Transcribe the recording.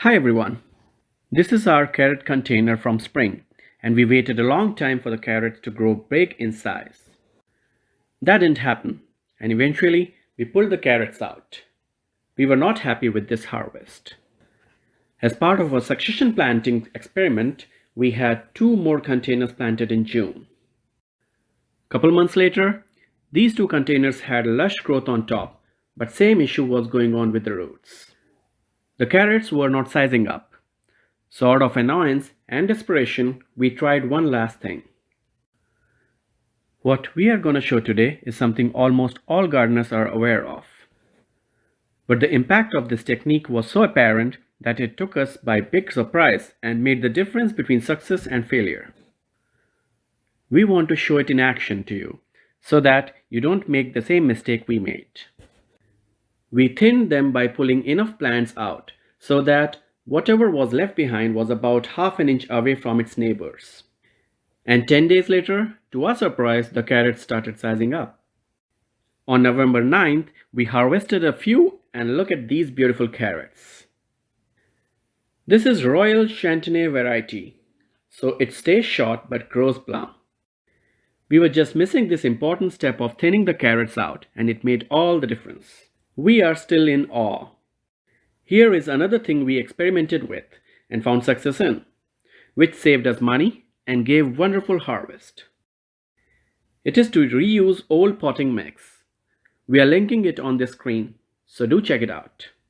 Hi everyone. This is our carrot container from spring, and we waited a long time for the carrots to grow big in size. That didn't happen, and eventually we pulled the carrots out. We were not happy with this harvest. As part of a succession planting experiment, we had two more containers planted in June. A couple months later, these two containers had lush growth on top, but same issue was going on with the roots. The carrots were not sizing up. So out of annoyance and desperation, we tried one last thing. What we are going to show today is something almost all gardeners are aware of. But the impact of this technique was so apparent that it took us by big surprise and made the difference between success and failure. We want to show it in action to you so that you don't make the same mistake we made. We thinned them by pulling enough plants out so that whatever was left behind was about half an inch away from its neighbors. And 10 days later, to our surprise, the carrots started sizing up. On November 9th, we harvested a few and look at these beautiful carrots. This is Royal Chantenay variety, so it stays short but grows plump. We were just missing this important step of thinning the carrots out, and it made all the difference. We are still in awe. Here is another thing we experimented with and found success in, which saved us money and gave wonderful harvest. It is to reuse old potting mix. We are linking it on the screen, so do check it out.